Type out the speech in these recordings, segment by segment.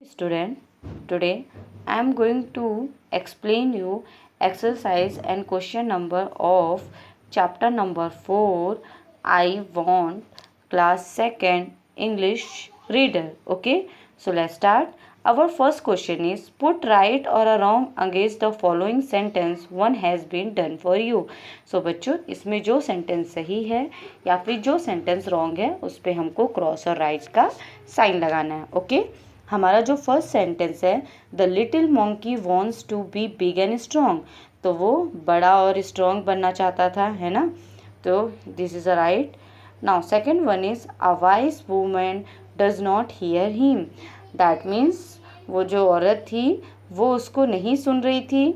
Student, today I am going to explain you exercise and question number of chapter number 4. I want class 2nd English reader. Okay, so let's start. Our first question is, put right or a wrong against the following sentence. One has been done for you. So बच्चों, इसमें जो sentence सही है या फिर जो sentence wrong है उस पर हमको क्रॉस और राइट का साइन लगाना है. ओके, हमारा जो फर्स्ट सेंटेंस है, the little monkey wants to be big and strong, तो वो बड़ा और स्ट्रॉन्ग बनना चाहता था, है ना. तो this is a right. Now second one is, a wise women does not hear him. That means वो जो औरत थी वो उसको नहीं सुन रही थी.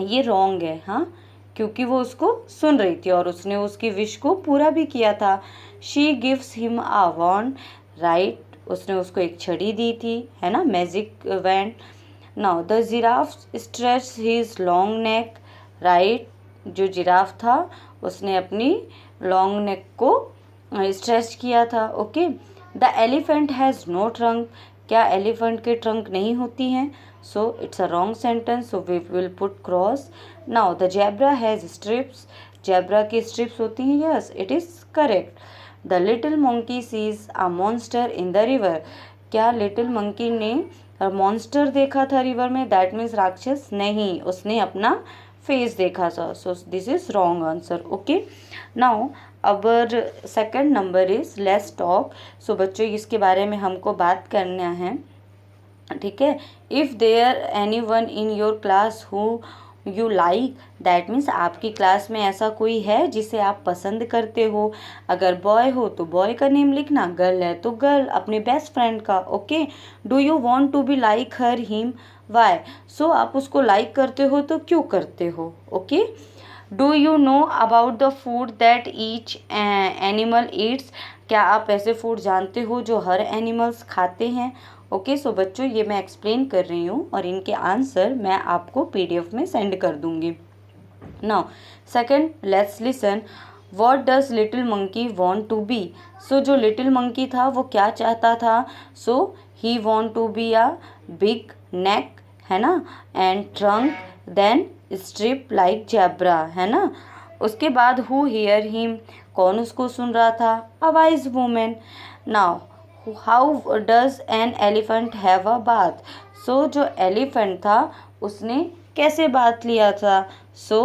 ये रॉन्ग है, हाँ, क्योंकि वो उसको सुन रही थी और उसने उसकी विश को पूरा भी किया था. She gives him a wand. Right, उसने उसको एक छड़ी दी थी, है ना, magic wand. Now the giraffe stretch his long neck. Right, जो जिराफ था उसने अपनी लॉन्ग नेक को स्ट्रेच किया था. Okay, the elephant has no trunk. क्या एलिफेंट के ट्रंक नहीं होती हैं? So it's a wrong sentence, so we will put cross. Now the zebra has stripes. Zebra की स्ट्रिप्स होती हैं. Yes, it is correct. The little monkey sees a monster in the river. क्या little monkey ने monster देखा था river में? That means राक्षस नहीं, उसने अपना फेस देखा था. So this is wrong answer. Okay, now our second number is let's talk. So बच्चों, इसके बारे में हमको बात करना है, ठीक है. If there any one in your class who you like, that means आपकी क्लास में ऐसा कोई है जिसे आप पसंद करते हो. अगर बॉय हो तो बॉय का नेम लिखना, गर्ल है तो गर्ल, अपने बेस्ट फ्रेंड का. Okay, do you want to be like her him, why. So आप उसको लाइक करते हो तो क्यों करते हो. Okay, do you know about the food that each animal eats. क्या आप ऐसे फूड जानते हो जो हर एनिमल्स खाते हैं. ओके, सो बच्चों, ये मैं एक्सप्लेन कर रही हूँ और इनके आंसर मैं आपको पीडीएफ में सेंड कर दूँगी. Now second, let's listen. What does little monkey want to be. So जो लिटिल मंकी था वो क्या चाहता था. So he want to be a big neck, है ना, and trunk, then stripe like zebra, है ना. उसके बाद हु हियर हिम, कौन उसको सुन रहा था. A wise woman. Now how does an elephant have a bath. So जो एलिफेंट था उसने कैसे बाथ लिया था. So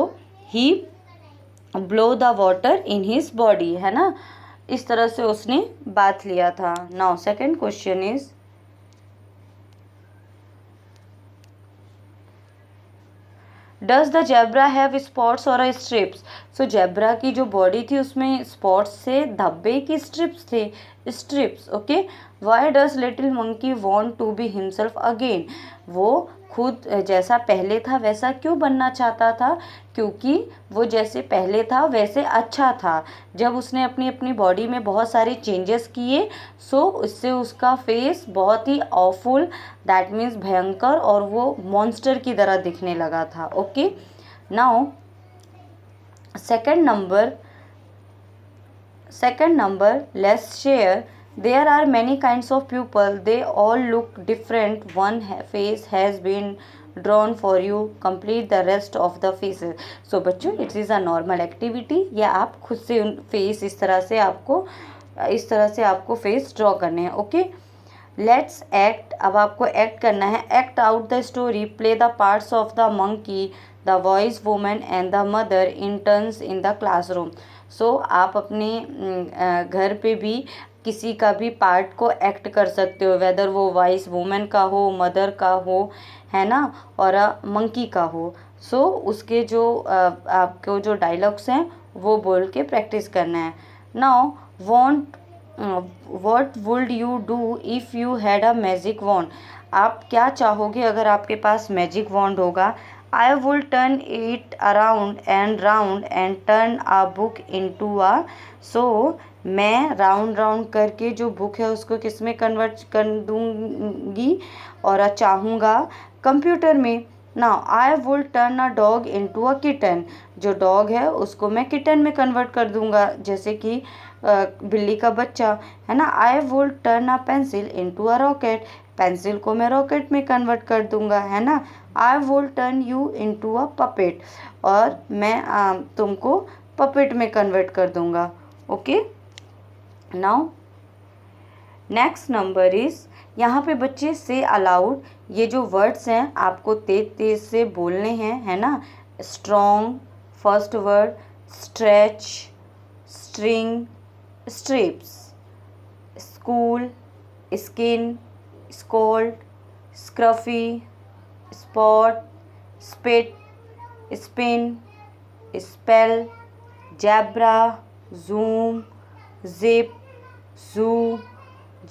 he blow the water in his body, है ना, इस तरह से उसने बाथ लिया था. Now second question is, does the zebra have spots और स्ट्रिप्स. सो जेब्रा की जो बॉडी थी उसमें स्पॉट्स से धब्बे की स्ट्रिप्स थे, stripes. Okay, why does little monkey want to be himself again. वो खुद जैसा पहले था वैसा क्यों बनना चाहता था. क्योंकि वो जैसे पहले था वैसे अच्छा था. जब उसने अपनी अपनी बॉडी में बहुत सारे चेंजेस किए, सो उससे उसका फेस बहुत ही ऑफुल, दैट मीन्स भयंकर, और वो मॉन्स्टर की तरह दिखने लगा था. Okay, now second number let's share. There are many kinds of people, they all look different. One face has been drawn for you, complete the rest of the faces. So बच्चों, it is a normal activity. या आप खुद से face इस तरह से आपको face draw करने हैं. Okay, let's act. अब आपको एक्ट करना है. Act out the story, play the parts of the monkey, the voice woman and the mother in turns in the classroom. So आप अपने घर पे भी किसी का भी पार्ट को एक्ट कर सकते हो, वेदर वो वॉइस वुमन का हो, मदर का हो, है ना, और मंकी का हो. सो उसके जो आपको जो डायलॉग्स हैं वो बोल के प्रैक्टिस करना है. Now want, what would you do if you had a magic wand. आप क्या चाहोगे अगर आपके पास मैजिक वॉन्ड होगा. I will turn it around and turn a book into a. So मैं राउंड राउंड करके जो बुक है उसको किस में कन्वर्ट कर दूंगी, और चाहूँगा कंप्यूटर में. Now I will turn a dog into a kitten. जो डॉग है उसको मैं किटन में कन्वर्ट कर दूंगा, जैसे कि बिल्ली का बच्चा, है ना. आई will turn a pencil into a rocket. Pencil को मैं रॉकेट में कन्वर्ट कर दूंगा, है ना। आई will turn you into a puppet, और मैं तुमको पपेट में कन्वर्ट कर दूंगा। Okay, now next number is, यहाँ पे बच्चे से अलाउड, ये जो वर्ड्स हैं आपको तेज तेज से बोलने हैं, है ना। Strong, first word, stretch, string, stripes, school, skin, scold, scruffy, spot, spit, spin, spell, zebra, zoom, zip, zoo,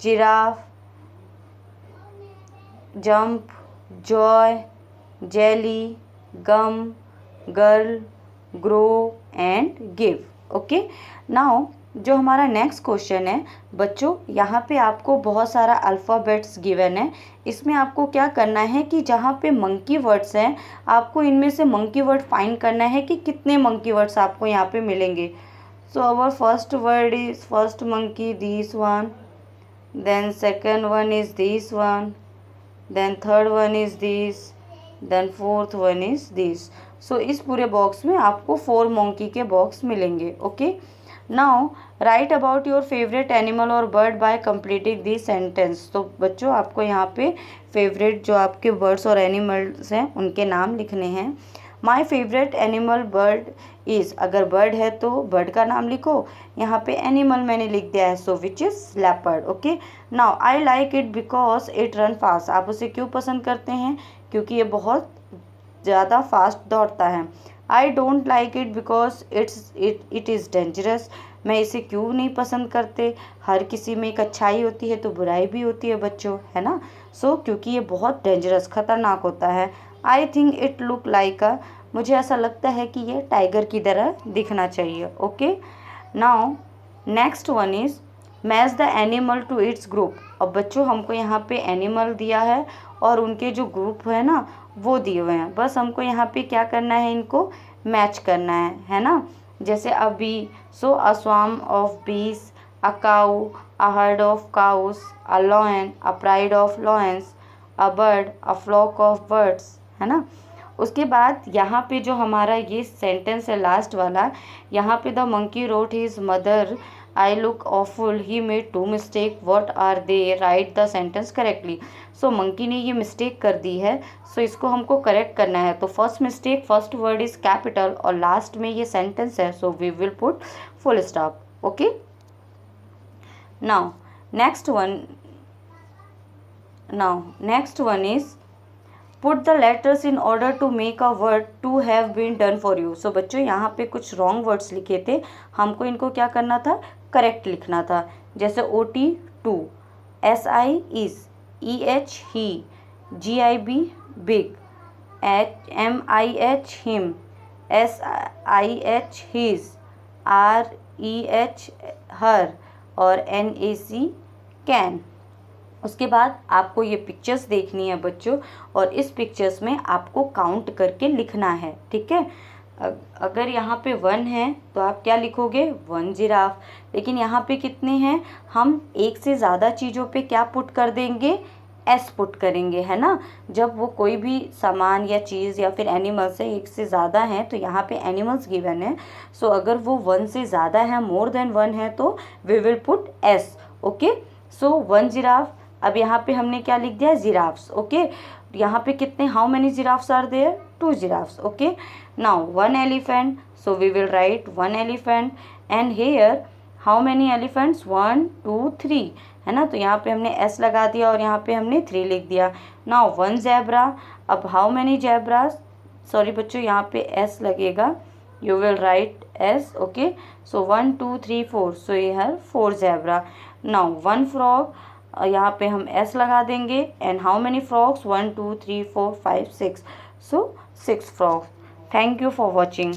giraffe, jump, joy, jelly, gum, girl, grow and give. Okay, now जो हमारा नेक्स्ट क्वेश्चन है बच्चों, यहाँ पे आपको बहुत सारा alphabets given है। इसमें आपको क्या करना है कि जहाँ पे मंकी वर्ड्स हैं आपको इनमें से मंकी वर्ड फाइंड करना है कि कितने मंकी वर्ड्स आपको यहाँ पे मिलेंगे। So our first word is first monkey, this one, then second one is this one, then third one is this, then fourth one is this. So इस पूरे बॉक्स में आपको 4 मोंकी के बॉक्स मिलेंगे। Okay, now write about your favourite animal और bird by completing this sentence. तो बच्चों आपको यहाँ पे फेवरेट जो आपके बर्ड्स और एनिमल्स हैं उनके नाम लिखने हैं। My favourite animal bird is, अगर बर्ड है तो बर्ड का नाम लिखो, यहाँ पे एनिमल मैंने लिख दिया है, so which is leopard. Okay, now I like it because it run fast. आप उसे क्यों पसंद करते हैं? क्योंकि ये बहुत ज़्यादा फास्ट दौड़ता है। I don't like it because it is dangerous. मैं इसे क्यों नहीं पसंद करते? हर किसी में एक अच्छाई होती है तो बुराई भी होती है बच्चों, है ना। सो क्योंकि ये बहुत डेंजरस, खतरनाक होता है। I think it look like अ, मुझे ऐसा लगता है कि ये टाइगर की तरह दिखना चाहिए। Okay, now next one is match the animal to its group. अब बच्चों हमको यहाँ पे एनिमल दिया है और उनके जो ग्रुप है ना वो दिए हुए हैं, बस हमको यहाँ पे क्या करना है, इनको मैच करना है ना। जैसे अभी, सो अ swarm of bees, a cow, a herd of cows, a lion, a pride of lions, a bird, a flock of birds, है ना। उसके बाद यहाँ पे जो हमारा ये सेंटेंस है लास्ट वाला, यहाँ पे the monkey wrote his mother I look awful, he made 2 mistake, what are they, write the sentence correctly. सो मंकी ने ये मिस्टेक कर दी है, सो इसको हमको करेक्ट करना है। तो first mistake, first word is capital और लास्ट में ये सेंटेंस है, so we will put full stop. Okay, now next one is put the letters in order to make a word to have been done for you. So बच्चों यहाँ पे कुछ wrong words लिखे थे, हमको इनको क्या करना था, करेक्ट लिखना था। जैसे OT to, SI is, EH he, GIB big, MIH him, SIH his, REH her और NAC कैन। उसके बाद आपको ये पिक्चर्स देखनी है बच्चों और इस पिक्चर्स में आपको काउंट करके लिखना है, ठीक है। अगर यहाँ पे 1 है तो आप क्या लिखोगे, 1 जिराफ। लेकिन यहाँ पे कितने हैं, हम एक से ज़्यादा चीज़ों पे क्या पुट कर देंगे, S पुट करेंगे, है ना। जब वो कोई भी सामान या चीज़ या फिर एनिमल्स है एक से ज़्यादा हैं तो यहाँ पे एनिमल्स गिवन है, सो अगर वो 1 से ज़्यादा है, मोर देन 1 है, तो we will put S। Okay, so 1 giraffe. अब यहाँ पे हमने क्या लिख दिया, जिराफ्स। ओके, यहाँ पे कितने, how many giraffes are there, 2 giraffes. Okay, now 1 elephant, so we will write 1 elephant. And here how many elephants, 1 2 3, है ना। तो यहाँ पे हमने S लगा दिया और यहाँ पे हमने 3 लिख दिया। Now 1 zebra. अब हाउ मेनी ज़ेब्रास, सॉरी बच्चों यहाँ पे S लगेगा, you will write S। Okay, so 1 2 3 4, so ये है 4 ज़ेब्रा। नाउ 1 फ्रॉग, यहाँ पे हम S लगा देंगे। And how many frogs, 1 2 3 4 5 6, so 6 frogs. Thank you for watching.